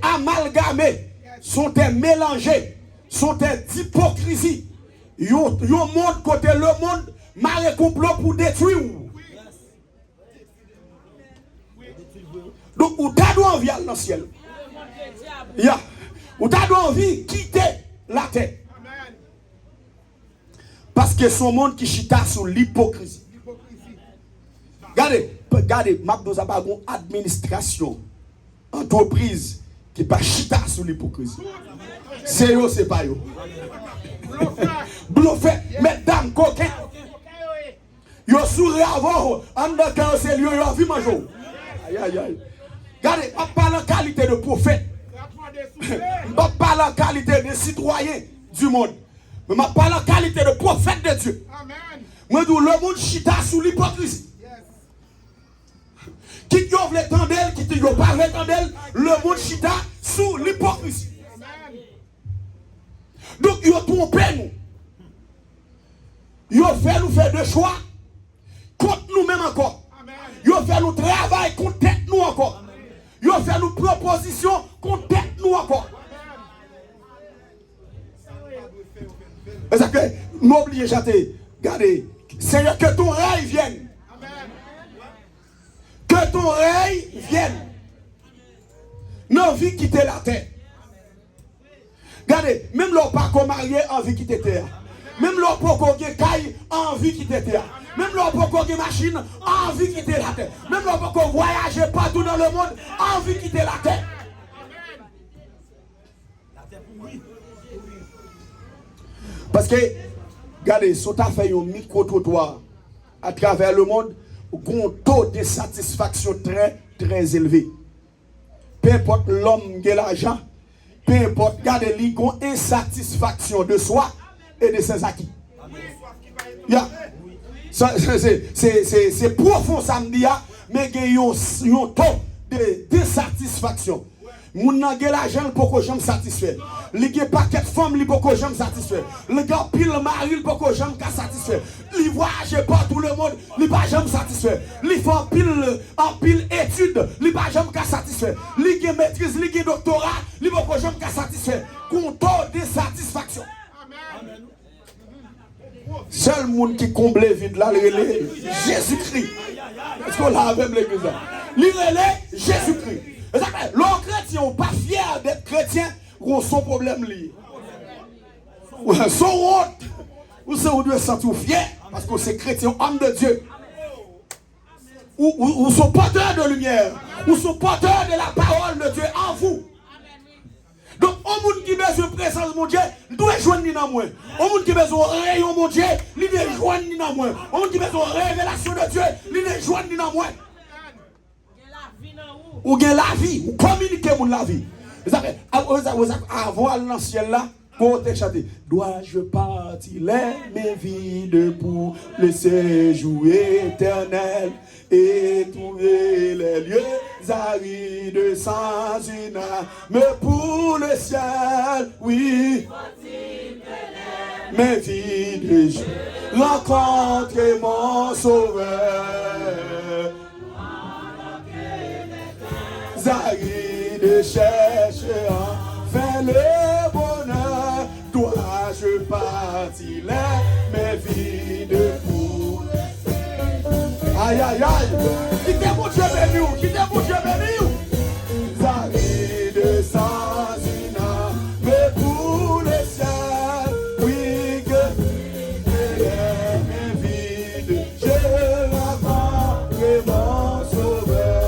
amalgamés, sont mélangés, sont d'hypocrisie. Yon monde côté le monde, marre complot pour détruire. Donc, ou t'as envie dans le ciel. Ou t'as envie de quitter la terre. Parce que son monde qui chita sur l'hypocrisie. Regardez, Mabdouza pas une administration, entreprise qui pas chita sur l'hypocrisie. C'est eux, c'est pas eux. Bluffé, mesdames, coquins. Yo souri avant, en dedans, c'est lieu, yo vu manger. Aïe, aïe, aïe. Regardez, on parle en qualité de prophète. On parle en qualité de citoyen du monde. Mais on parle en qualité de prophète de Dieu. Moi, je dis, le monde chita sous l'hypocrisie. Qui y ouvre les temps d'elle, qui y ouvre pas les temps d'elle, le monde chita sous l'hypocrisie. Donc, ils ont trompé nous. Ils ont fait nous faire des choix contre nous-mêmes encore. Ils ont fait nous travail contre nous encore. Ils ont fait nous propositions contre nous encore. Parce que n'oubliez jamais, regardez, Seigneur, que ton règne vienne. Que ton règne vienne. Non, vie quitter la terre. Regardez, même l'on pas qu'on marié envie quitter terre. Même l'on pas qu'on caille envie quitter terre. Même l'on pas qu'on machine envie quitter la terre. Même l'on pas qu'on voyage partout dans le monde envie quitter la terre. Parce que, regardez, si tu as fait un micro-trottoir à travers le monde, un taux de satisfaction très, très élevé. Peu importe l'homme qui a l'argent, peu importe, regardez, il y a une insatisfaction de soi et de ses acquis. Yeah. C'est profond samedi, mais il y a un taux de désatisfaction. Moun nan gen l'argent pour que j'aime satisfait. Li gen paquet femme li pour que j'aime satisfait. Le gars pile mari pour que j'aime satisfait. Li voyage pas tout le monde, li pas j'aime satisfait. Li fait en pile étude, li pas j'aime satisfait. Li gen maîtrise, li gen doctorat, li pour que j'aime satisfait. Content de satisfaction. Amen. Seul monde qui comble vide là, c'est Jésus-Christ. Est-ce qu'on l'a avec l'église là? Li relè Jésus-Christ. Les chrétiens sont pas fiers d'être chrétiens ou son problème lié. Son honte. Ou c'est où doit se sentir fier parce que c'est chrétien, homme de Dieu. Ou sont porteurs de lumière. Ou sont porteurs de la parole de Dieu en vous. Donc, au monde qui a besoin de présence de mon Dieu, il doit joindre dans moi. Au monde qui a besoin de rayon de mon Dieu, il doit joindre dans moi. Au monde qui a besoin de révélation de Dieu, il doit joindre dans moi. Ou gen la vie, ou communiquer mon la vie. Avant dans le ciel là, côté chanter. Dois-je partir mes vides pour le séjour éternel et trouver les lieux arides sans une âme, mais pour le ciel, oui. Mes vides, je rencontre mon sauveur. Zari de chercher enfin le bonheur, dois-je partir là, mes vies de pour. Aïe aïe aïe, qui t'est mon Dieu béni, qui t'est mon Dieu béni. Zari de sans une âme, mais pour le ciel, oui que mes vies, je rencontre mon sauveur.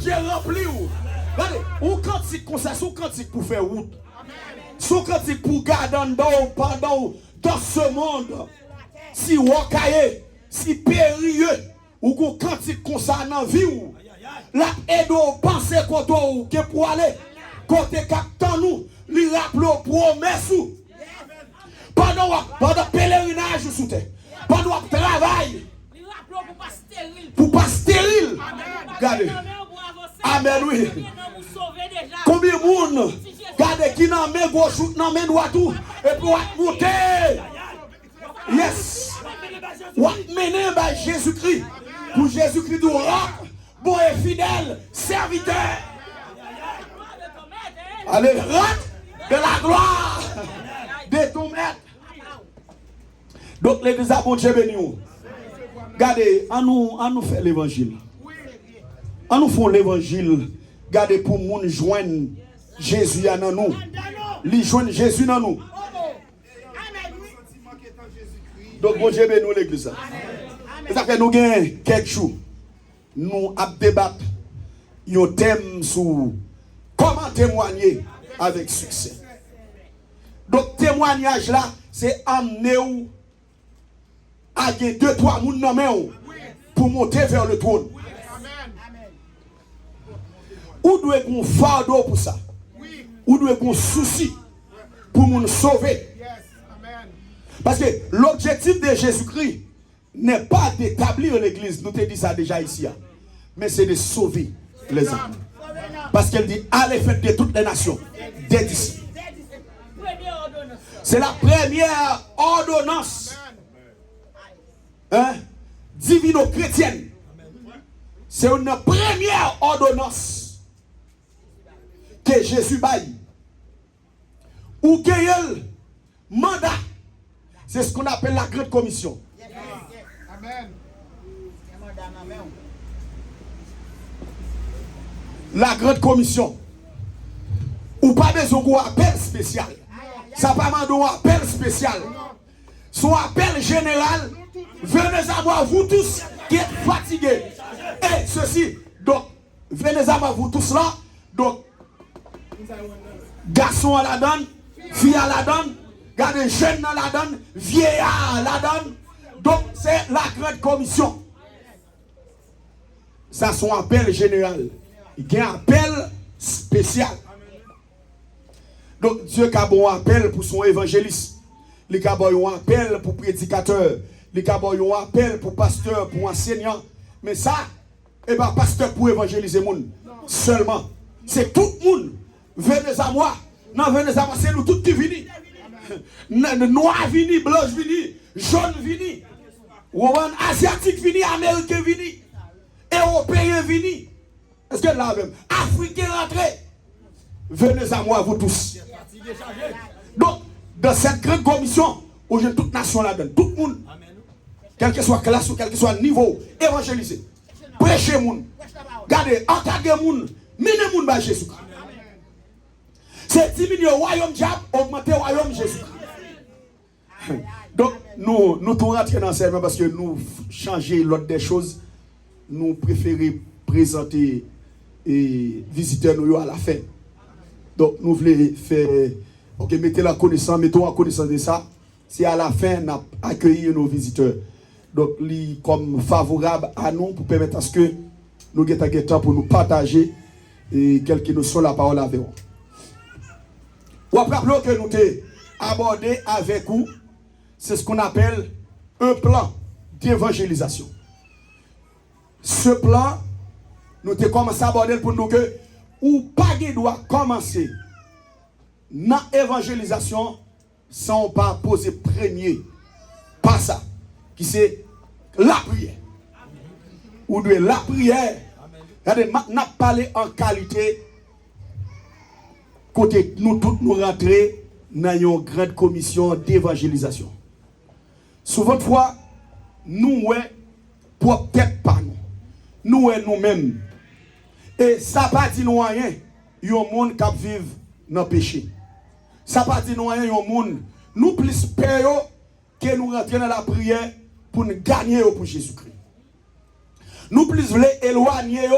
Dieu rempli ou. Regardez, ou cantique comme ça, sous cantique pour faire route. Sous cantique pour garder pendant dans ce monde. Si wakaye, si périlleux, ou qu'on cantique comme ça dans la vie ou. La aide au penser côté ou que pour aller côté captant nous, lui rappelle aux promesses ou. Pendant pèlerinage sous terre, pendant travail. Pour pas stérile. Regardez. Amen, oui. Combien de monde, regardez, qui n'a main gauche, n'a main droite, et puis monter. Yes. Mener par Jésus-Christ. Pour Jésus-Christ, du roc, bon et fidèle, serviteur. Allez, roc de la gloire de ton maître. Donc, l'église a bon Dieu béni. Regardez, on nous fait l'évangile. On nous fait l'évangile. Regardez, pour nous joindre Jésus dans nous. Lui joindre Jésus dans nous. Donc, bon Dieu béni l'église. C'est ça que nous avons quelques jours. Nous avons débattu un thème sur comment témoigner avec succès. Donc, témoignage là, c'est amener ou à 2-3 personnes pour monter vers le trône. Ou doit être un fardeau pour ça. Ou doit être un souci pour nous sauver. Parce que l'objectif de Jésus-Christ n'est pas d'établir l'église, nous te dit ça déjà ici, mais c'est de sauver les âmes. Parce qu'elle dit, allez faire de toutes les nations des disciples. C'est la première ordonnance divino-chrétienne. C'est une première ordonnance que Jésus baille. Ou que le mandat. C'est ce qu'on appelle la grande commission. Amen. La grande commission. Ou pas besoin d'un appel spécial. Ça pas un appel spécial. Son appel général. Venez à moi, vous tous qui êtes fatigués. Et ceci, donc, venez à moi, vous tous là. Donc, garçon à la donne, fille à la donne, gardez jeune à la donne, vieillard à la donne. Donc, c'est la grande commission. Ça, son appel général. Il y a un appel spécial. Donc, Dieu a un appel pour son évangéliste. Il a un appel pour prédicateur. Les cabos ont un appel pour pasteur, pour enseignant. Mais ça, et ben pasteur pour évangéliser le monde. Seulement. C'est tout le monde. Venez à moi. Non, venez à moi. C'est nous tous qui venons. Noir vini, blanche vini, jaune vini. Asiatique vini, américain vini. Européen vini. Est-ce que là même? Africain rentré. Venez à moi, vous tous. Donc, dans cette grande commission, aujourd'hui, toute nation là-dedans, tout le monde. Quel que soit classe ou quel que soit niveau, évangéliser, prêcher moun, regardez, encadrer moun, mener moun par Jésus. C'est diminuer le royaume diable, augmenter le royaume Jésus. Donc, nous tout rentrer dans ce parce que nous changer l'ordre des choses, nous préférons présenter et visiteurs nous à la fin. Donc, nous voulons faire, ok, mettez la connaissance, mettons en connaissance de ça. C'est à la fin, nous accueillir nos visiteurs. Donc, li comme favorable à nous pour permettre à ce que nous ayons temps pour nous partager et quelques notions la parole avec vous. Ou après que nous avons abordé avec vous, c'est ce qu'on appelle un plan d'évangélisation. Ce plan, nous avons commencé à aborder pour nous que ou pas doit commencer dans l'évangélisation sans pas poser premier pas ça. Qui c'est la prière. Ou de la prière. Regardez, n'a parlé en qualité côté nous tous nous rentrer dans une grande commission d'évangélisation. Souvent de fois, nous pour peut-être pas nous nous-mêmes. Et ça pas dit nous rien, il y a un monde qui vit dans le péché. Ça pas dit nous rien, il y a un monde nous plus peur que nous rentrons dans la prière pour nous gagner pour Jésus-Christ. Nous plus voulons éloigner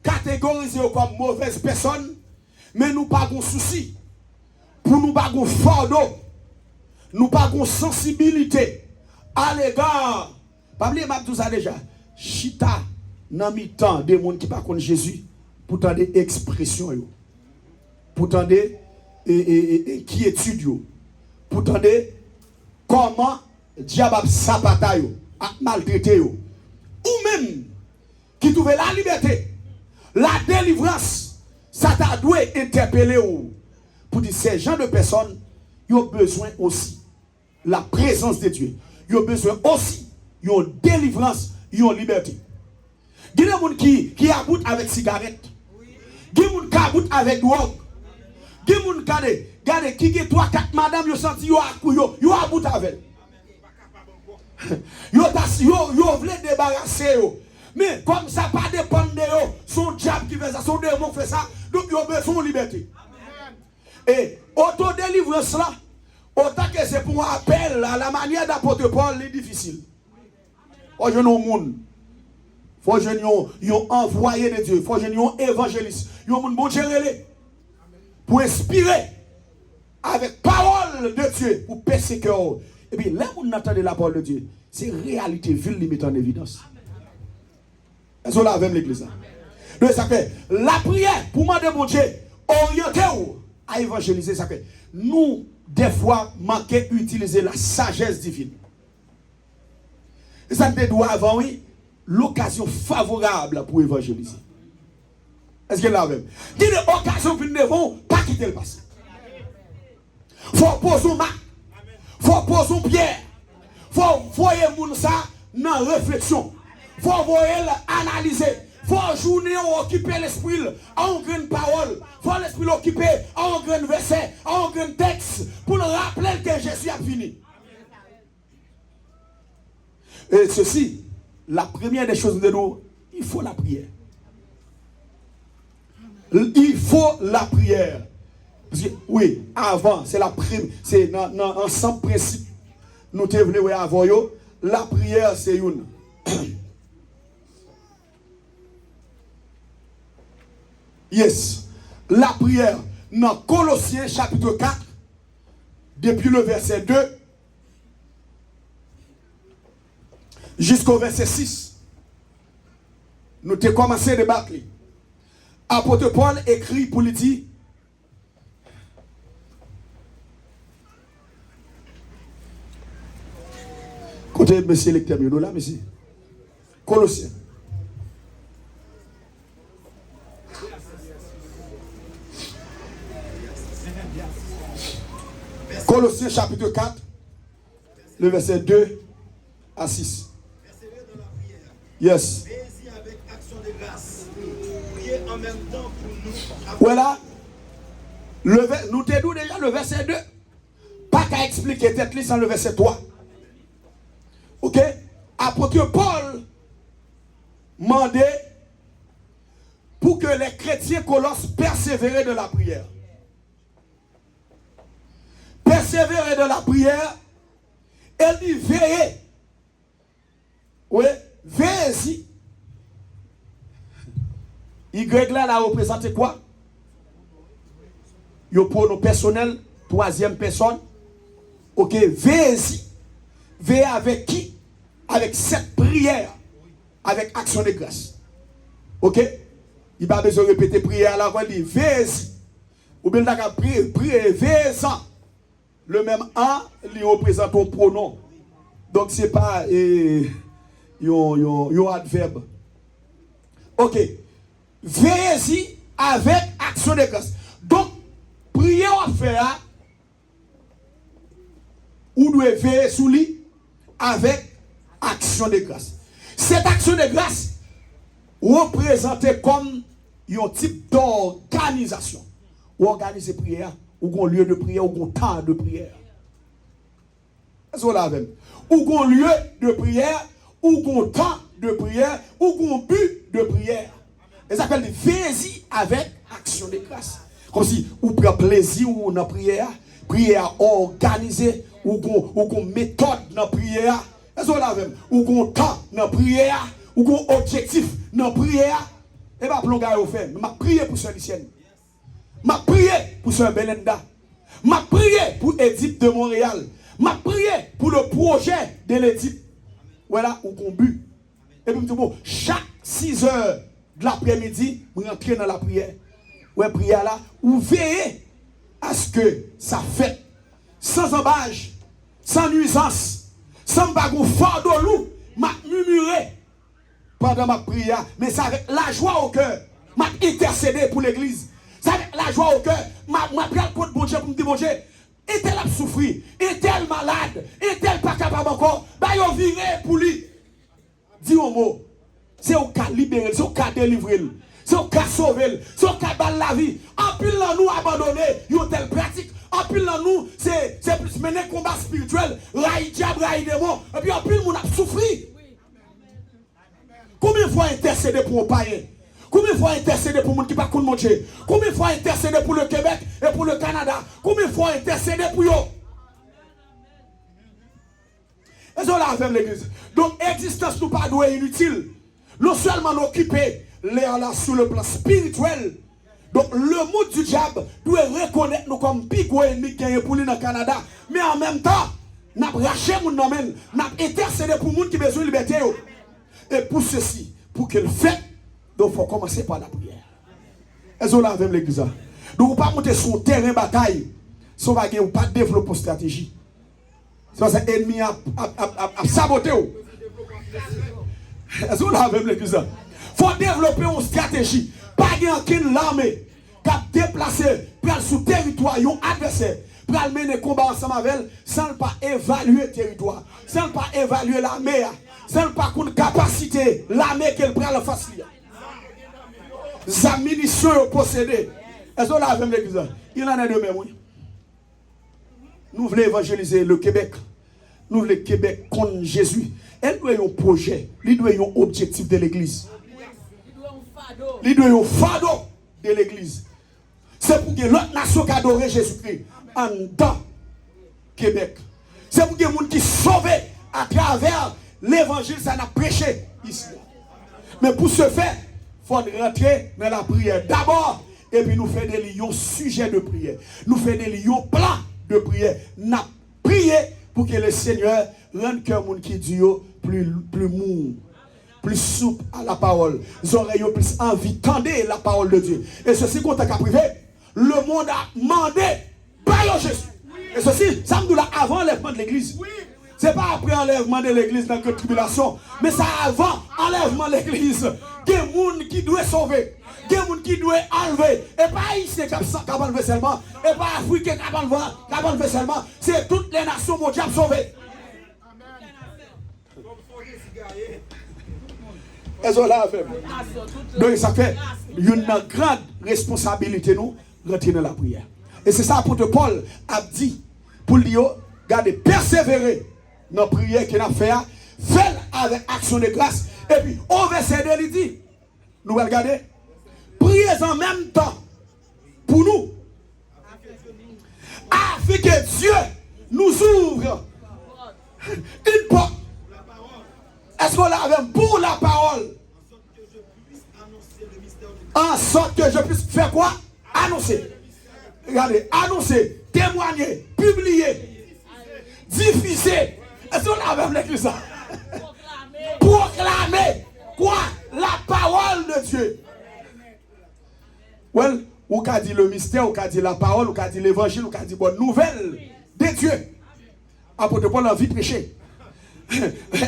catégoriser comme mauvaise personne, mais nous pas de souci. Pour nous pas de fardeau, nous pas de sensibilité à l'égard. Pas oublier tout ça déjà. Chita dans mi-temps des gens qui pas connaissent Jésus pour tendre des expressions yo. Pour tendre qui étudie pour tendre comment diable sapata yo, a maltraité yo. Ou même qui trouve la liberté, la délivrance, ça t'a dû interpeller ou pour dire ces gens de personnes, ils ont besoin aussi la présence de Dieu. Ils ont besoin aussi ils ont délivrance, ils ont liberté. Il y a des gens qui aboutent avec cigarette. Il y a des gens qui aboutent avec drogue. Il y a des gens qui ont 3-4 madame, ils ont senti ils ont aboutent avec. Ils ont voulu débarrasser. Mais comme ça pas dépend de eux, son diable qui fait ça, son démon qui fait ça, donc ils ont besoin de liberté. Et autodélivrance là, autant que c'est pour un appel à la manière d'apôtre Paul, c'est difficile. Faut que nous monde. Faut que nous envoyé de Dieu, faut que nous évangélistes, nous monde bon gérer pour inspirer avec parole de Dieu pour persécuter. Et puis là où nous entendons la parole de Dieu, c'est réalité ville limite en évidence. Est-ce que là avec l'église? Donc ça fait la prière pour demander mon Dieu orienter à évangéliser, ça fait nous des fois manquer utiliser la sagesse divine. Et ça te doit avoir oui l'occasion favorable pour évangéliser. Est-ce que là même? Dit l'occasion pour nous devons pas quitter le passé. Faut poser un marque, faut poser une pierre, faut voyer moun ça dans réflexion. Faut voyer analyser. Faut journée occuper l'esprit en grande parole. Faut l'esprit occuper en grand verset, en grand texte pour le rappeler que Jésus a fini. Et ceci, la première des choses de nous, il faut la prière. Il faut la prière. Parce que, oui, avant, c'est la prière, c'est dans ensemble principe. Nous te venons avant yo, la prière c'est une. Yes. La prière dans Colossiens chapitre 4, depuis le verset 2 jusqu'au verset 6. Nous avons commencé à débattre. Apôtre Paul écrit pour lui dire côté monsieur lecteur, là, monsieur. Colossiens. Colossiens chapitre 4, le verset 2 à 6. Yes. Avec action de grâce. Priez en même temps pour nous. Voilà. Nous te disons déjà le verset 2. Pas qu'à expliquer tête sans le verset 3. Ok? Apôtre Paul mandait pour que les chrétiens colosses persévéraient de la prière. Persévérer de la prière, elle dit veillez. Oui, veillez-y. Y là, a représenté quoi? Yo pronom personnel, troisième personne. Ok, veillez-y. Veillez avec qui? Avec cette prière, avec action de grâce. Ok? Il n'a pas besoin de répéter prière là, on dit veillez-y. Ou bien d'accord, priez, veillez-en. Le même un, il représente un pronom. Donc, ce n'est pas un adverbe. Ok. Veillez-y avec action de grâce. Donc, prier à faire, ou devez veiller sous lui avec action de grâce. Cette action de grâce représente comme un type d'organisation. Ou organiser prière, ou un lieu de prière, ou un temps de prière. Est-ce que là même? Ou un lieu de prière, ou un temps de prière, ou un but de prière. Et ça s'appelle veillez-y avec action de grâce. Comme si vous prenez plaisir ou dans la prière, prière organisée, ou une méthode dans la prière. Est-ce que là même? Ou un temps dans la prière, ou un objectif dans la prière. Et pas plonge au fait. M'a prié pour Sœur Lucienne. M'a prié pour Sœur Belenda. M'a prié pour Édipe de Montréal. M'a prié pour le projet de l'Édipe. Voilà, où qu'on but. Et puis, bon, chaque 6 heures de l'après-midi, vous rentrez dans la prière. Ouais, prière là, vous veillez à ce que ça fait sans embâche, sans nuisance, sans bagou fort de loup, m'a murmuré pendant ma prière, mais ça avec la joie au cœur, m'a intercédé pour l'église. Ça avec la joie au cœur, m'a pris le pot de bon Dieu pour me dire, bon Dieu, est-elle a souffert, est-elle malade, est-elle pas capable encore, bah yon viré pour lui. Dis un mot, c'est au cas libérer, c'est au cas délivrer, c'est au cas sauver, c'est au cas battre la vie. En pile dans nous abandonner, yon telle pratique. En pile dans nous, c'est plus mener combat spirituel, raï diable, raï démon. Et puis en pile, on a souffert. Combien de fois intercéder pour un païen? Combien de fois intercéder pour les gens qui ne connaissent pas Dieu? Combien de fois intercéder pour le Québec et pour le Canada? Combien de fois intercéder pour eux? Et ça, là, avec l'église. Donc, existence nous pas doit inutile. Non seulement nous occuper l'air là sur le plan spirituel. Donc, le mot du diable doit reconnaître nous comme pigou ennemi qui est pour lui dans le Canada. Mais en même temps, nous avons raché mon nom, nous avons intercédé pour les gens qui ont besoin de liberté. Et pour ceci, pour qu'il fait, donc il faut commencer par la prière. Et ça, là, avec l'église. Donc, vous ne pouvez pas monter sur un terrain de bataille sans pas développer une stratégie. C'est l'ennemi a saboté. Et ça, là, avec l'église. Il faut développer une stratégie. Pas qu'une l'armée qui a déplacé pour aller sur le territoire, un adversaire, pour aller mener combat ensemble avec elle, sans pas évaluer le territoire, sans pas évaluer l'armée, sans pas une capacité, l'armée qu'elle prend en face. Les munitions possédées. Est-ce qu'on a même l'église? Il en a de même, oui. Nous voulons évangéliser le Québec. Nous voulons le Québec contre Jésus. Elle doit avoir un projet, il doit avoir un objectif de l'église. Il doit y avoir un fardeau de l'église. C'est pour que l'autre nation qui adore Jésus-Christ en dans Québec. C'est pour que les gens qui sont sauvés à travers l'évangile, ça n'a prêché ici. Mais pour ce faire, il faut rentrer dans la prière d'abord. Et puis nous faisons des lions sujets de prière. Nous faisons des lions plans de prière. Nous prions pour que le Seigneur rende cœur monde qui dit plus mou, plus souple à la parole. Les oreilles ont plus envie d'entendre la parole de Dieu. Et ceci, quand on a privé, le monde a demandé par Jésus. Et ceci, ça me dit là avant l'enlèvement de l'église. Ce n'est pas après l'enlèvement de l'église dans la tribulation, mais c'est avant l'enlèvement de l'église. Des gens qui doivent sauver, des gens qui doivent enlever. Et pas ici qui ont enlevé seulement, et pas Africains qui ont enlevé seulement. C'est toutes les nations mondiales sauvées. Et ça là, donc ça fait une grande responsabilité nous rentrer dans la prière. Et c'est ça l'apôtre Paul a dit pour lui, regardez, persévérer dans la prière qu'il a fait, faire avec action de grâce. Et puis au verset 2, il dit, nous allons regarder, priez en même temps pour nous, afin que Dieu nous ouvre une porte. Est-ce qu'on l'a même pour la parole? En sorte que je puisse faire quoi? Annoncer. Regardez, annoncer, témoigner, publier, diffuser. Est-ce qu'on l'a même l'église? Proclamer quoi? La parole de Dieu. Well, ou qu'a dit le mystère, ou qu'a dit la parole, ou qu'a dit l'évangile, ou qu'a dit bonne nouvelle de Dieu. Apôtre Paul a envie de prêcher.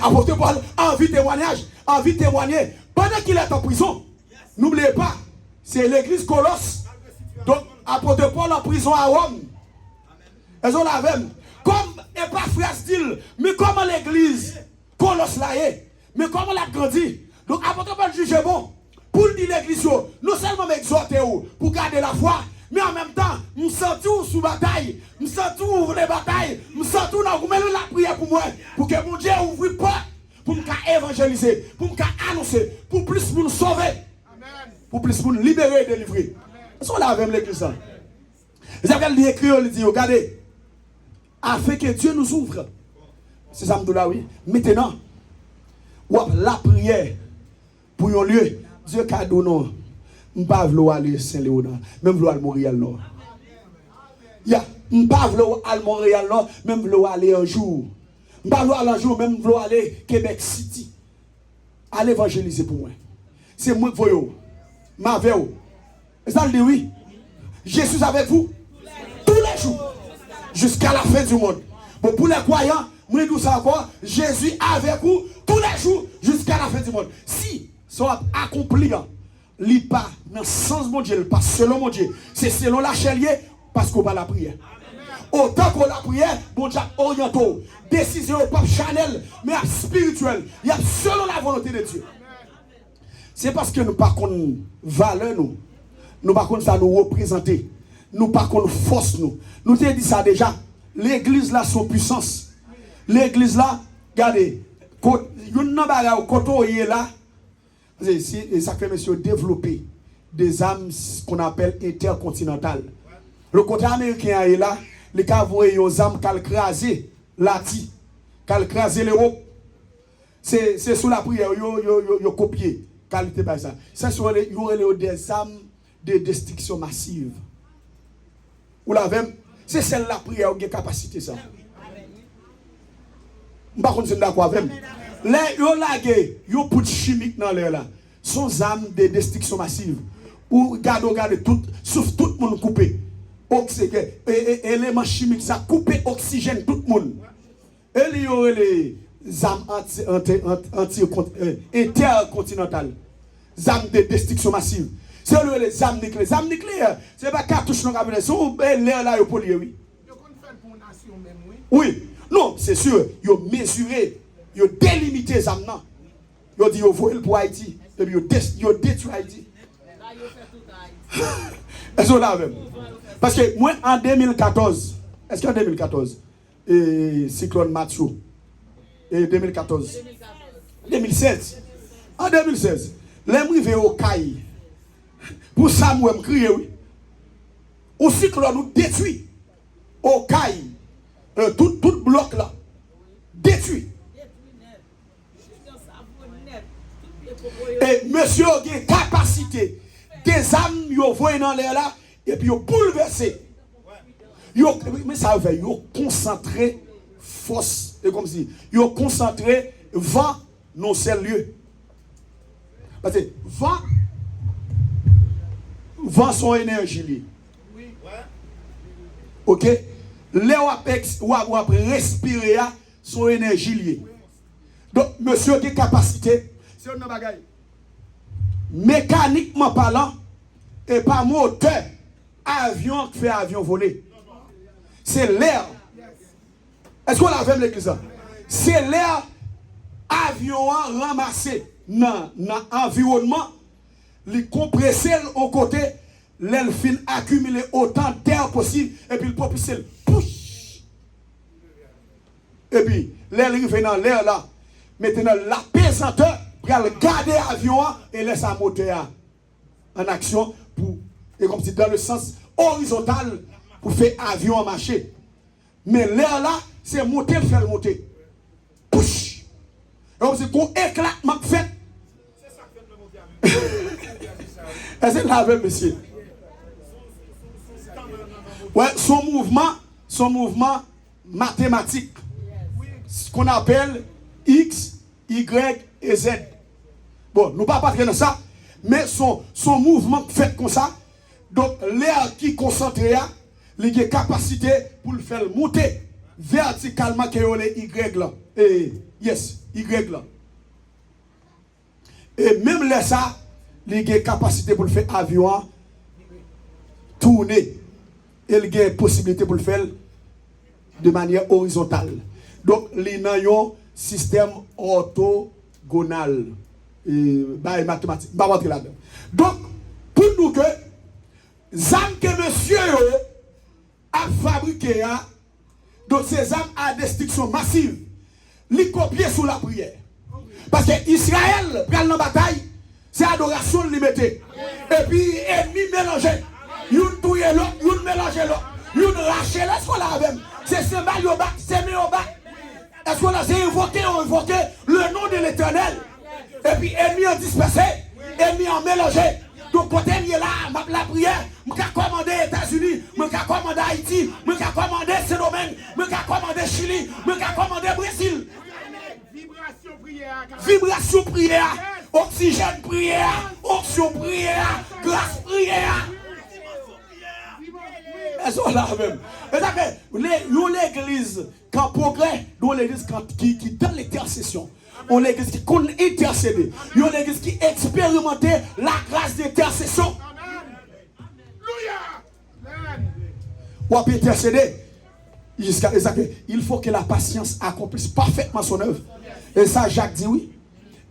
Apôtre Paul a envie de témoignage, envie de témoigner. Pendant qu'il est en prison, n'oubliez pas, c'est l'église Colosse. Donc, apôtre Paul en prison à Rome. Elles ont la même. Comme Epaphras dit, mais comment l'église Colosse là est, mais comment elle a grandi. Donc, apôtre Paul juge bon. Pour dire l'église, non seulement m'exhorter pour garder la foi, mais en même temps, nous sentons sous bataille, nous sentons ouvrir les batailles, nous sentons dans la prière pour moi, pour que mon Dieu ouvre pas, pour me évangéliser, pour me annoncer, pour plus nous sauver, pour plus nous libérer et délivrer. Est-ce qu'on a avec l'église? Vous avez écrit, il dit, regardez, afin que Dieu nous ouvre. C'est ça, là, oui. Maintenant, la prière pour un lieu, Dieu a donné m'pas vouloir aller Saint-Léonard, même vouloir aller Montréal Nord. Ya, m'pas vouloir aller Montréal Nord, même vouloir aller un jour. M'pas vouloir aller un jour, même vouloir aller Québec City. Allez évangéliser pour moi. C'est moi qui voyons. Ma veille. Ça le dit oui. Jésus avec vous tous les jours. Jusqu'à la fin du monde. Bon, pour les croyants, moi je dis ça encore. Jésus avec vous tous les jours jusqu'à la fin du monde. Si ça accompli, il pas dans le sens de mon Dieu, pas selon mon Dieu. C'est selon la chalier parce qu'on va la prière. Autant qu'on la prière, bon Dieu orienté. Décision pas Chanel, mais spirituelle. Il y a selon la volonté de Dieu. C'est parce que nous pas qu'on valeur nous. Nous pas qu'on ça nous représenter. Nous pas qu'on force nous. Nous t'ai dit ça déjà. L'église là son puissance. L'église là, regardez, une nambara au coton est là. Ça fait monsieur développer des âmes qu'on appelle intercontinentales. Le côté américain est là, les cas voient aux âmes qui ont crasé l'Ati, qui ont crasé l'Europe. C'est sous la prière, ils ont copié. Qualité par ça. C'est sur les des âmes de destruction massive. Vous l'avez? C'est celle la prière qui a capacité ça. Je ne sais pas si vous êtes d'accord avec moi. Les gens qui ont chimique dans l'air là, sont âmes de destruction massive. Ou regardez tout, sauf tout le monde coupé. Éléments chimiques, ça coupe oxygène tout le monde. Et il y a les âmes intercontinentales. Âmes de destruction massive. C'est les âmes nucléaires. Les âmes nucléaires, c'est pas cartouche dans la sont l'air là, oui. Oui, non, c'est sûr. Ils ont mesuré, ils ont délimité les âmes. Ils ont dit, ils ont volé pour Haïti. Et puis ils ont détruit Haïti. Est-ce que là même? Parce que moi, en 2014, est-ce qu'en 2014, cyclone Mathieu, et 2014, 2016, en 2016, les arrivés au Caille, pour ça, moi, je crie, oui. Au cyclone nous détruit, au Caille, tout bloc là, détruit. Et monsieur a une capacité, des âmes, ils ont voyé dans l'air là, et puis ils ont bouleversé. Mais ça veut dire, ils ont concentré force, et comme si, ils ont concentré vent dans ces lieux. Parce que vent son énergie. Ok? Les apex ou respirer son énergie liée. Donc, monsieur a une capacité, c'est un bagage. Mécaniquement parlant, et pas moteur, avion qui fait avion voler. C'est l'air. Est-ce qu'on l'a vu l'église? C'est l'air, avion ramassé dans l'environnement, les compresser au côté, l'elfine accumuler autant de terre possible, et puis le propulser, push. Et puis, l'air arrive dans l'air là, maintenant la pesanteur, pour garder l'avion et laisser un moteur en action, pour, et comme si dans le sens horizontal, pour faire avion marcher. Mais l'air là, c'est monter, faire monter. Push. Et comme si qu'on éclatement fait. Est-ce que là, monsieur? Ouais, son mouvement mathématique, ce qu'on appelle X, Y et Z. Bon, nous ne parlons pas de ça, mais son mouvement fait comme ça. Donc, l'air qui concentre, il a capacité pour le faire monter verticalement que les Y là. Et yes, Y là. Et même là, ça, il a capacité pour le faire avion tourner. Et il a possibilité pour le faire de manière horizontale. Donc, il y a un système orthogonal. Et mathématique. Donc, pour nous que, âmes que monsieur a fabriqué, donc ces âmes à destruction massive, les copier sous la prière. Parce que Israël, prend la bataille, c'est adoration limitée. Et puis, ennemi mélangé. Une touye l'autre, une mélange l'autre, une rache l'autre. Est-ce qu'on l'a même? C'est ce mal au bas, c'est mis au bas. Est-ce qu'on a invoqué le nom de l'Éternel? Et puis, ennemi en dispersé, ennemi en mélangé. Donc, côté là, la prière, je vais commander les États-Unis, je vais commander Haïti, je vais commander ce domaine, je vais commander Chili, je vais commander Brésil. Vibration prière, oxygène prière, onction prière, grâce prière. L'église, quand progrès, dans l'église qui dans l'intercession, on l'église qui connaît intercéder, on l'église qui expérimente la grâce d'intercession. Ou à intercéder, il faut que la patience accomplisse parfaitement son œuvre. Et ça, Jacques dit oui.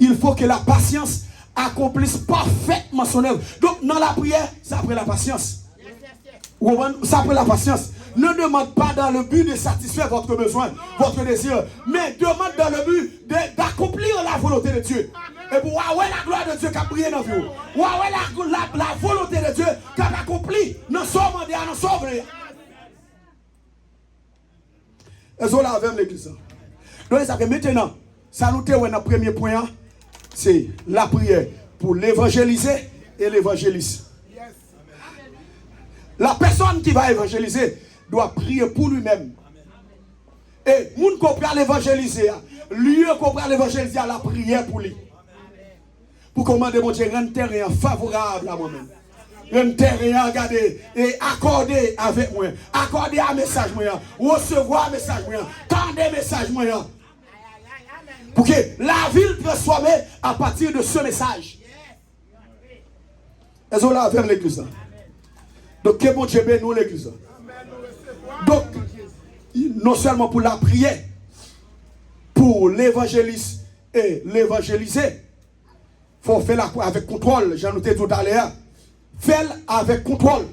Il faut que la patience accomplisse parfaitement son œuvre. Donc, dans la prière, ça après la patience. Ça après la patience. Ne demande pas dans le but de satisfaire votre besoin, votre désir, mais demande dans le but d'accomplir la volonté de Dieu. Et pour voir la gloire de Dieu qui a brillé dans vous. Voir la volonté de Dieu qui a accompli. Nous sommes en nous sommes. Et ça, là, avec l'église. Donc, ça fait maintenant, saluter dans le premier point, c'est la prière pour l'évangéliser et l'évangéliste. La personne qui va évangéliser doit prier pour lui-même. Et moun qui va l'évangéliser, lui qui va l'évangéliser, la prière pour lui. Pour commander mon Dieu, rendre terrain favorable à moi-même. Rendre terrain, regarder et accorder avec moi. Accorder un message moi. Recevoir un message moi. Tendre un message moi. Pour que la ville transforme à partir de ce message. Elles sont là vers l'église. Donc, que bon Dieu bénisse nous l'église. Donc, non seulement pour la prière, pour l'évangéliste et l'évangéliser, il faut faire avec contrôle. J'en ai dit tout à l'heure. Faire avec contrôle.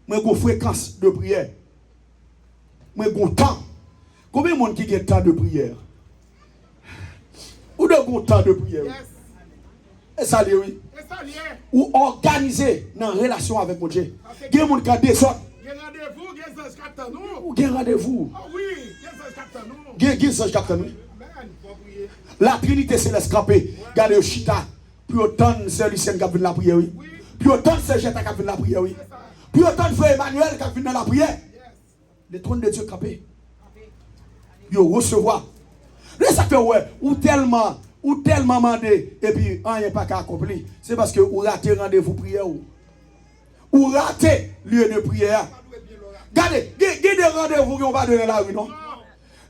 Moi, j'ai une fréquence de prière. Moi, j'ai un temps. Combien de monde qui a un temps de prière? Ou de bon temps de prière? Et ça lié, oui. Ou organisé dans la relation avec mon Dieu. Il y a des gens qui ont des sortes. Ou il y a rendez-vous. Il y a des gens qui ont la Trinité céleste campée. Regardez le chita. Puis autant de sœurs Lucien qui a vu la prière, oui. Puis autant de sœurs Jetta qui a vu la prière, oui. Puis autant de frères Emmanuel qui a vu dans la prière. Le trône de Dieu campé. Il recevoir. Ça fait ouais, ou tellement mandé et puis rien pas qu'à accomplir. C'est parce que vous ratez rendez-vous prière ou ratez lieu de prière. Regardez, il y a des rendez-vous qu'on va donner dans la rue, non?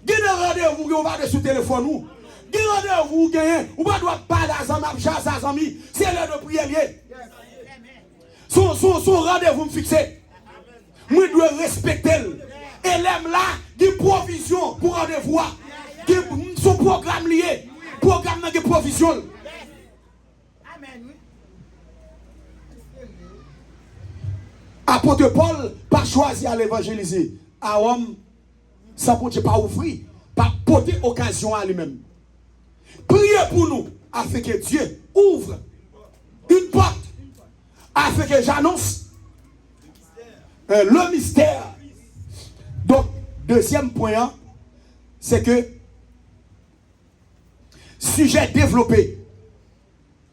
Il y a des rendez-vous qu'on va donner sur le téléphone, nous. Il y a des rendez-vous qu'on va doit parler à ses amis, c'est l'heure de prière. Son rendez-vous me fixé. Moi, je dois respecter. Et l'aime là, il y a provision pour rendez-vous. Son programme lié. Programme de provision. Amen. Apôtre Paul pas choisi à l'évangéliser. À homme, ça ne pas ouvrir, pas porter occasion à lui-même. Priez pour nous, afin que Dieu ouvre une porte, afin que j'annonce le mystère. Donc, deuxième point, c'est que sujet développé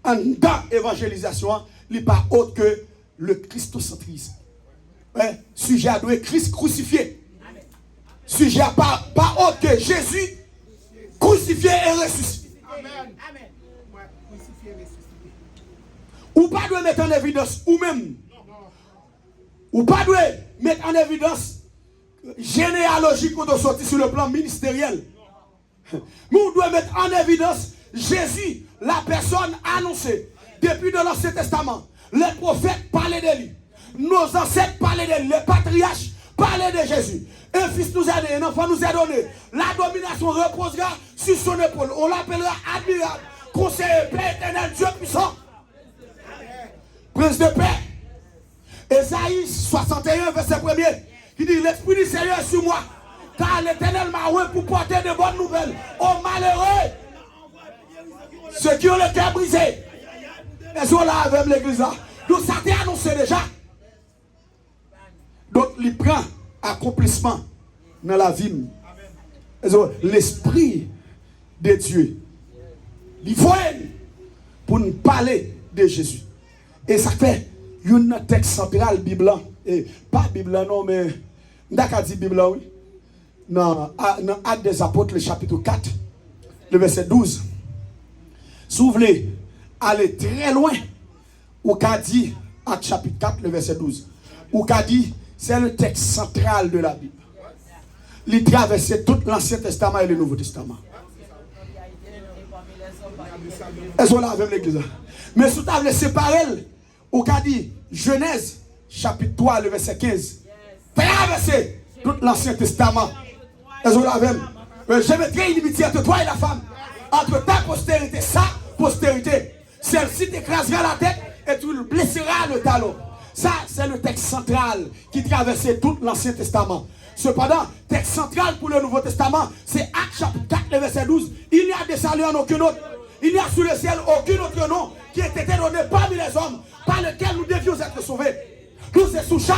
en dans l'évangélisation, il n'est pas autre que le christocentrisme. Sujet à doué Christ crucifié. Sujet à pas autre que Jésus crucifié et ressuscité. Ou pas de mettre en évidence ou même. Ou pas de mettre en évidence généalogique ou de sortir sur le plan ministériel. Mais on doit mettre en évidence Jésus, la personne annoncée depuis de l'Ancien Testament. Les prophètes parlaient de lui. Nos ancêtres parlaient de lui. Les patriarches parlaient de Jésus. Un fils nous a donné, un enfant nous a donné. La domination reposera sur son épaule. On l'appellera admirable, conseiller, Père éternel, Dieu puissant. Prince de paix. Ésaïe 61, verset 1er. Il dit, l'Esprit du Seigneur est sur moi. Car l'Éternel m'a envoyé pour porter de bonnes nouvelles aux malheureux. Ceux qui ont le cœur brisé. Ils sont là avec l'église là. Donc ça t'est annoncé déjà. Donc il prend accomplissement dans la vie. L'Esprit de Dieu. Il faut pour nous parler de Jésus. Et ça fait un texte central Bible. Et pas Bible non, mais d'accord dit Bible oui. Dans Actes des Apôtres, le chapitre 4, le verset 12. Si vous voulez aller très loin, ou qu'a dit Actes chapitre 4, le verset 12. Ou qu'a dit, c'est le texte central de la Bible. Il traversait tout l'Ancien Testament et le Nouveau Testament. Est-ce qu'on l'a avec l'église? Mais si vous avez séparé, ou qu'a dit Genèse chapitre 3, le verset 15. Traverser tout l'Ancien Testament. Est-ce qu'on l'a avec? Je mettrai une inimitié entre toi et la femme. Entre ta postérité, sa postérité. Celle-ci t'écrasera la tête et tu blesseras le talon. Ça, c'est le texte central qui traversait tout l'Ancien Testament. Cependant, texte central pour le Nouveau Testament, c'est Actes chapitre 4, le verset 12. Il n'y a de salut en aucun autre. Il n'y a sous le ciel aucun autre nom qui ait été donné parmi les hommes par lequel nous devions être sauvés. Tout c'est sous ça,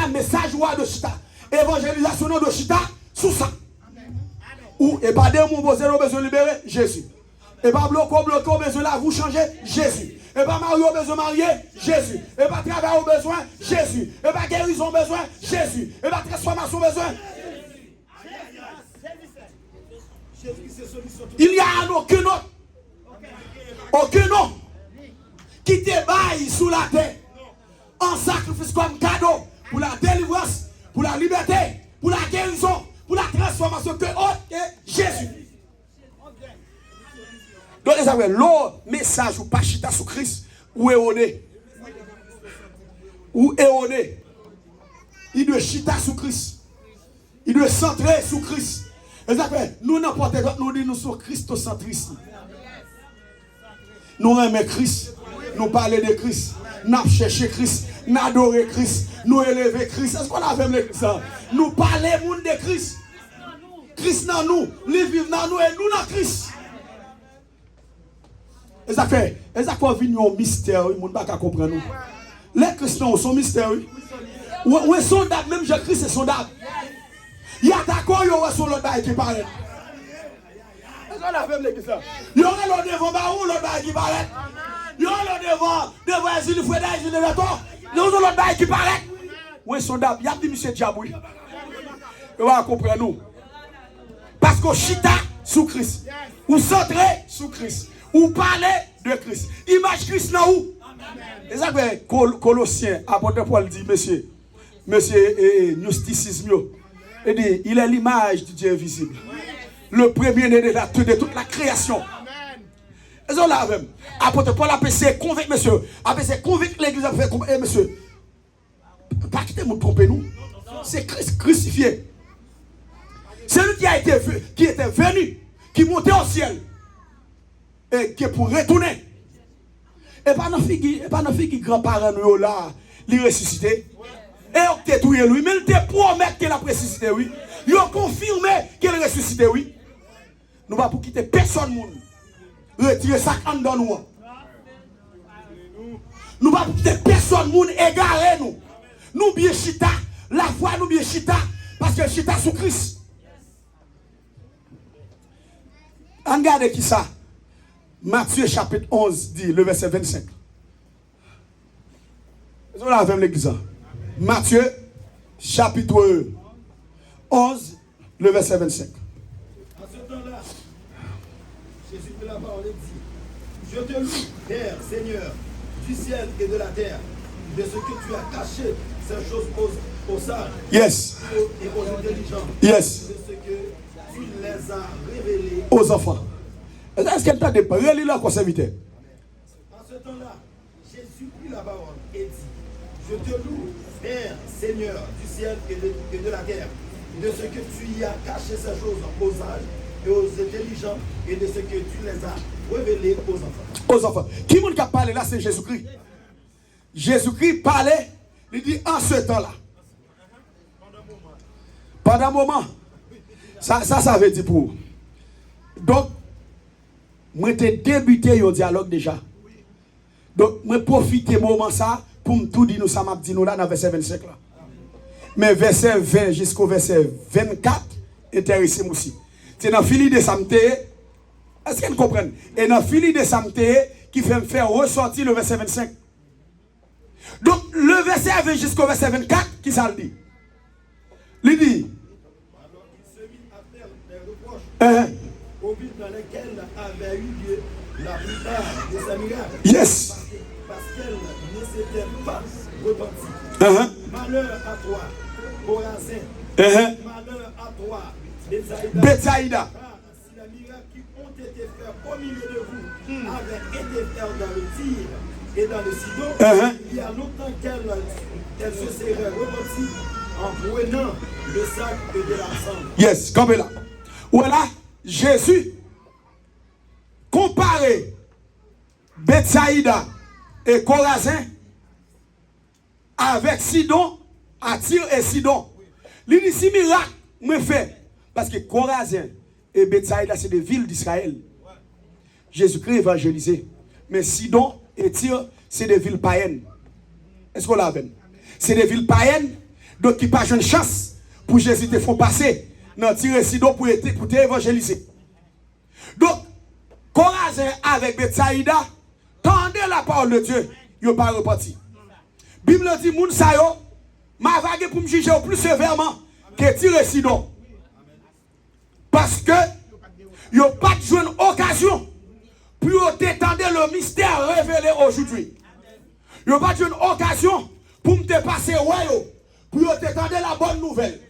message de Chita. Évangélisation de Chita, sous ça. Ou, et pas de mon besoin de libérer, Jésus. Et pas bloquer, besoin là, vous changer, Jésus. Et pas marier au besoin marier, Jésus. Et pas travail au besoin, Jésus. Et pas guérison au besoin, Jésus. Et pas transformation au besoin. Il n'y a aucun nom qui te baille sous la terre en sacrifice comme cadeau pour la délivrance, pour la liberté, pour la guérison, pour la transformation que autre que Jésus. Donc, les amis, le message ou pas chita sous Christ, ou erroné. Ou erroné. Il doit chita sous Christ. Il doit centrer sous Christ. Les amis, nous n'importe quoi, nous disons nous sommes christocentristes. Nous aimons Christ. Nous parlons de Christ. Nous cherchons Christ. Nous adorons Christ. Nous élevons Christ. Est-ce qu'on a fait l'église? Nous parlons de Christ. Christ dans nous. Lui vivent dans nous et nous dans Christ. Et ça fait venir au mystère, il ne peut pas comprendre nous. Les chrétiens sont mystérieux. Ou un soldat, même Jésus-Christ est soldat. Il y a d'accord, il y aura son soldat qui paraît. Est-ce qu'on a fait l'église? Il y aura le devant Barou, le soldat qui paraît. Il y aura le devant Azil Foueda, Azil Leton. Il y aura le soldat qui paraît. Ou un soldat, il y a dit monsieur Diaboui. Il va comprendre nous. Parce qu'on chita sous Christ. Ou centré sous Christ. Ou parler de Christ. Image Christ là où? Et ça fait Colossiens, apôtre Paul dit, monsieur, gnosticisme, il dit, il est l'image du Dieu invisible. Le premier-né de toute la création. Et ça là même. Apôtre Paul a essayé de convaincre monsieur. A essayé de convaincre l'église à faire comme monsieur. Pas quitter nous tromper nous. C'est Christ crucifié. C'est lui qui était venu, qui montait au ciel. Et qui est pour retourner. Et pas nos filles qui grands-parents nous là, les ressusciter. Et on t'a tué lui, mais il te promet qu'elle a ressuscité, oui. Il a confirmé qu'elle a ressuscité, oui. Nous ne pouvons pas quitter personne, monde. Retirer ça en dans nous. Nous ne pouvons pas quitter personne, monde, égarer nous. Nous bien chita, la foi nous bien chita, parce que chita sous Christ. Regardez qui ça? Matthieu chapitre 11 dit, le verset 25. Est-ce qu'on a avec l'église? Matthieu chapitre 11, le verset 25. En ce temps-là, Jésus prit la parole et dit, je te loue, Père, Seigneur, du ciel et de la terre, de ce que tu as caché ces choses aux sages yes. Et aux intelligents, yes. de ce que tu les as révélés aux enfants. Est-ce qu'elle t'a dit, relire là qu'on s'invitait? En ce temps-là, Jésus prit la parole et dit, je te loue, Père, Seigneur, du ciel et de la terre, de ce que tu y as caché ces choses aux sages et aux intelligents, et de ce que tu les as révélés aux enfants. Aux enfants. Qui est-ce qui a parlé là? C'est Jésus-Christ. Jésus-Christ parlait, il dit en ce temps-là. Pendant un moment. Ça veut dire pour vous. Donc, moi, j'ai débuté un dialogue déjà. Donc, moi, profite de moment ça pour me tout dire, nous, ça m'a dit nous là dans le verset 25 là. Mais verset 20 jusqu'au verset 24, intéressez-moi aussi. C'est dans le fili de Samté, est-ce qu'elle comprend? Et dans le fili de Samté, qui fait me faire ressortir le verset 25. Donc, le verset 20 jusqu'au verset 24, qui ça le dit? Il dit. Alors il se mit à faire des reproches aux villes dans lesquelles avait eu lieu la plupart de sa miracle. Yes. Parce qu'elles ne s'étaient pas repenties. Malheur à toi, Chorazin. Malheur à toi, Bethsaïda. Si les miracles qui ont été faits au milieu de vous avaient été faits dans le Tyr et dans le Sidon, il y a longtemps qu'elles se seraient repenties en prenant le sac de l'argent. Yes, comme là. Voilà, Jésus comparé Bethsaïda et Chorazin avec Sidon, à Tyr et Sidon. Il dit si miracle me fait. Parce que Chorazin et Bethsaïda, c'est des villes d'Israël. Jésus-Christ évangélisé. Mais Sidon et Tyr, c'est des villes païennes. Est-ce qu'on l'a vu? C'est des villes païennes, donc qui n'ont pas une chance pour Jésus te faire passer dans Tyr et Sidon pour évangéliser. Donc, Chorazin avec Bethsaïda, tendez la parole de Dieu, ils n'ont pas reparti. La Bible dit, moun sa yo, m'a vague pour me juger au plus sévèrement que Tyr et Sidon. Parce que ils n'ont pas de une occasion pour t'étendre le mystère révélé aujourd'hui. Ils n'ont pas de une occasion pour me dépasser pour t'étendre la bonne nouvelle.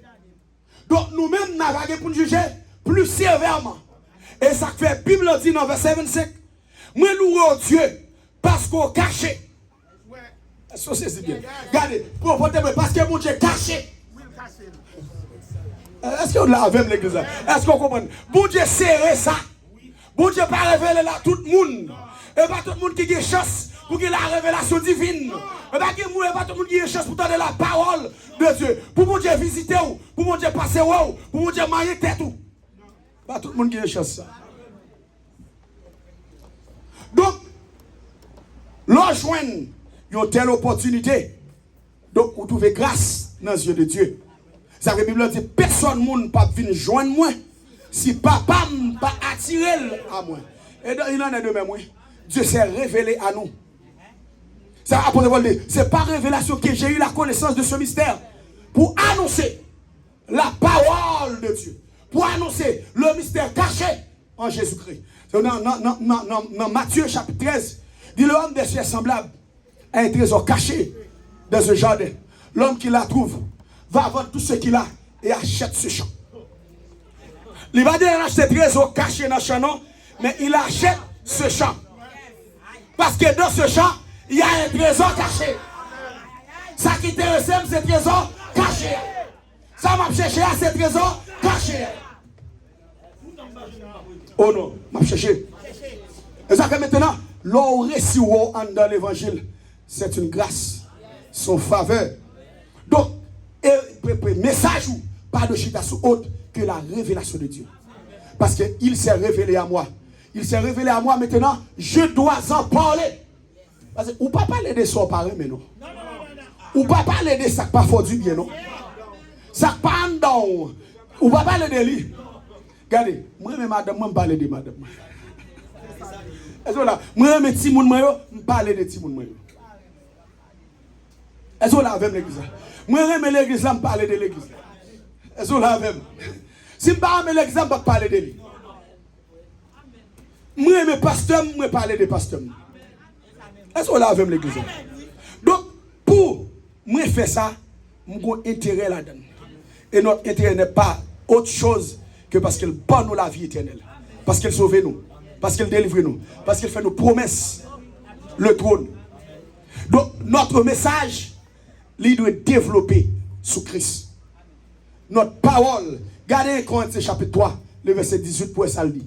Donc nous-mêmes, nous avons pour nous juger plus sévèrement. Et ça fait la Bible dit dans verset 25, moi louons Dieu parce qu'on caché. Est-ce que c'est bien? Regardez, parce que mon Dieu caché. Est-ce qu'on l'a avec l'église? Est-ce qu'on comprend? Bon Dieu serré ça. Bon Dieu pas révélé là tout le monde. Et pas tout le monde qui a chance pour qu'il ait la révélation divine. Et pas tout le monde qui a chance pour donner la parole de Dieu. Pour mon Dieu visiter ou, pour mon Dieu passer ou, pour mon Dieu marier tête ou. Pas tout le monde qui a chance ça. Donc, l'on joigne une telle opportunité. Donc, vous trouvez grâce dans les yeux de Dieu. Ça veut dire que la Bible dit personne ne peut venir joindre moi si papa ne pas attiré à moi. Et donc, il en est de même. Dieu s'est révélé à nous. Ça c'est par révélation que j'ai eu la connaissance de ce mystère pour annoncer la parole de Dieu, pour annoncer le mystère caché en Jésus-Christ. Dans Matthieu chapitre 13, dit l'homme des cieux semblable à un trésor caché dans un jardin. L'homme qui la trouve va vendre tout ce qu'il a et achète ce champ. Il va dire acheter trésor caché dans le champ, non, mais il achète ce champ. Parce que dans ce champ, il y a un trésor caché. Ça qui intéresse, c'est trésor caché. Ça m'a cherché à ce trésor caché. Oh non, m'a cherché. Et ça que maintenant, l'on récit dans l'évangile, c'est une grâce, son faveur. Donc, message ou pas de chita sous autre que la révélation de Dieu. Parce qu'il s'est révélé à moi. Il s'est révélé à moi maintenant, je dois en parler. Parce que ou pas parler de son parent, mais non. Ou pas parler de ça pas fort du bien, non. Ça pas en don. Ou pas parler de lui. Regardez, moi-même madame, moi parler de madame. Est-ce que là, moi-même petit moun moi je parler de petit moun moi. Est-ce que là avec l'église? Moi-même l'église là, me parler de l'église. Est-ce que là avec? Si je parle de l'église, je ne parler de lui. Moi-même pasteur, je parler de pasteur. Est-ce que là avec l'église? Donc, pour moi faire ça, j'ai un intérêt là-dedans. Et notre intérêt n'est pas autre chose que parce qu'il donne nous la vie éternelle. Parce qu'il sauve nous. Parce qu'il délivre nous. Parce qu'il fait nos promesses. Le trône. Donc, notre message, il doit développer sous Christ. Notre parole, regardez Corinthiens chapitre 3, le verset 18 pour ça le dit.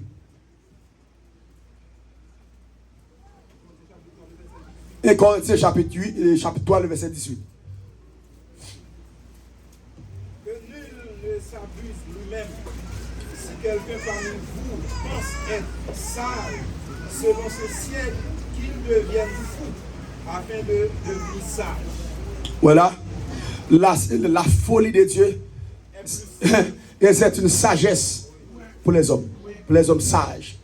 Et Corinthiens chapitre 3, le verset 18. Que nul ne s'abuse lui-même. Si quelqu'un parmi vous pense être sage, selon ce ciel, qu'il devienne fou, afin de devenir sage. Voilà. La folie de Dieu, et c'est une sagesse pour les hommes sages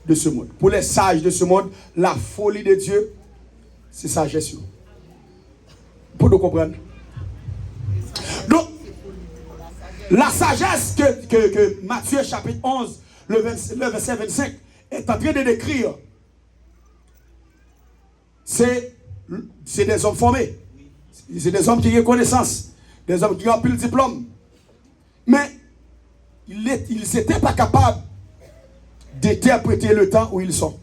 de ce monde. Pour les sages de ce monde, la folie de Dieu, c'est sagesse. Pour nous comprendre. Donc, la sagesse que Matthieu chapitre 11, le verset 25, est en train de décrire, c'est des hommes formés. C'est des hommes qui ont connaissance. Des hommes qui ont plus le diplôme. Mais ils n'étaient pas capables d'interpréter le temps où ils sont.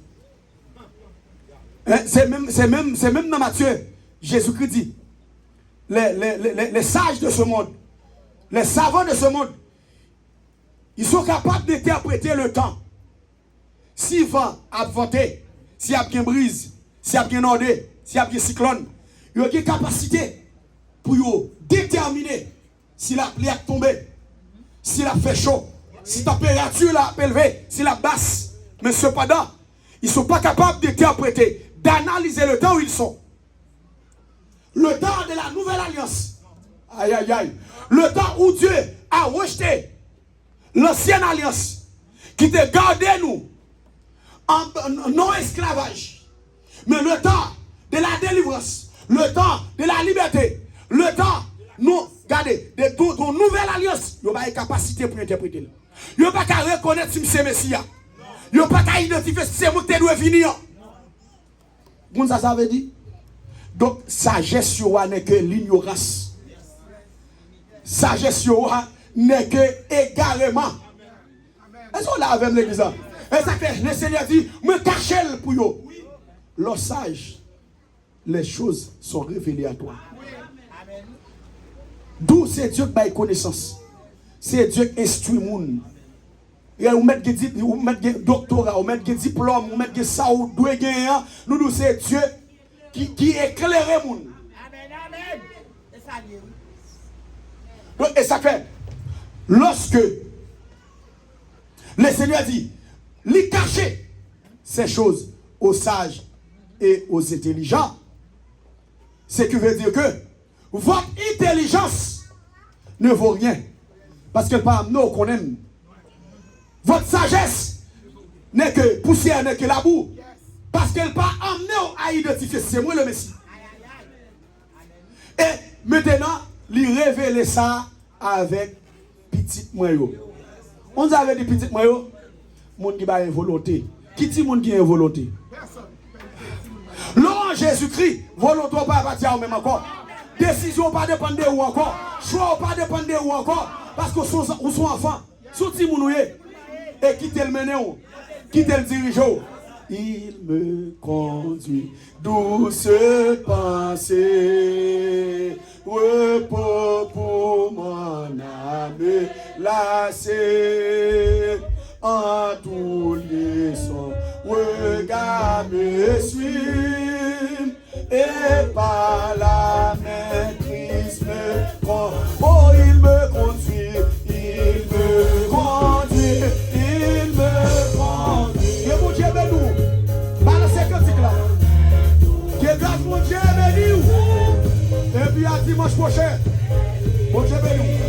Hein? C'est même dans Matthieu, Jésus-Christ dit, les sages de ce monde, les savants de ce monde, ils sont capables d'interpréter le temps. Si vent a venté, s'il y a une brise, s'il y a une ondée, s'il y a un cyclone, il y a une capacité pour déterminer si la pluie a tombé, si la fait chaud, si la température a élevé, si la basse. Mais cependant, ils ne sont pas capables d'interpréter, d'analyser le temps où ils sont. Le temps de la nouvelle alliance. Aïe, aïe, aïe. Le temps où Dieu a rejeté l'ancienne alliance qui te gardait nous en non-esclavage. Mais le temps de la délivrance, le temps de la liberté, le temps, nous, regardez, de ton nouvelle alliance, il n'y a pas de capacité pour interpréter. Il n'y a pas qu'à reconnaître si c'est Messia. Il n'y a pas qu'à identifier si c'est moi qui dois venir. Vous ça veut dire? Donc, sagesse n'est que l'ignorance. Sagesse n'est que également. Est-ce qu'on l'a avec l'église? Et ça fait, le Seigneur dit, me cachez pour vous. L'homme sage, les choses sont révélées à toi. D'où c'est Dieu qui a connaissance. C'est Dieu qui instruit les gens. Vous mettez des doctorats, vous mettez des diplômes, vous mettez des ça, vous doit gagner. Nous, c'est Dieu qui éclaire les gens. Amen. Et ça fait, lorsque le Seigneur dit, lui cacher ces choses aux sages et aux intelligents, c'est que veut dire que votre intelligence ne vaut rien. Parce qu'elle pas amener qu'on aime. Votre sagesse n'est que poussière, n'est que la boue. Parce qu'elle pas amené à identifier. C'est moi le Messie. Et maintenant, lui révéler ça avec petit moyo. On dit avec des petites moyens, monde qui a une volonté. Qui dit monde qui a une volonté? L'on Jésus-Christ, volonté pas partir même encore. Décision pas dépendre de vous encore. Choix pas dépendre de vous encore. Parce que vous sont enfants. Souti mounouye. Et quittez le mener, quittez le dirigeant. Il me conduit douce pensée, repos pour mon âme lassée. En tous les sons, regard me suit, et par la main Christ me prend. Oh, il me conduit, il me conduit, il me conduit. Que mon Dieu bénisse, balancez cantique là. Que grâce mon Dieu bénisse. Et puis à dimanche prochain, mon Dieu bénisse.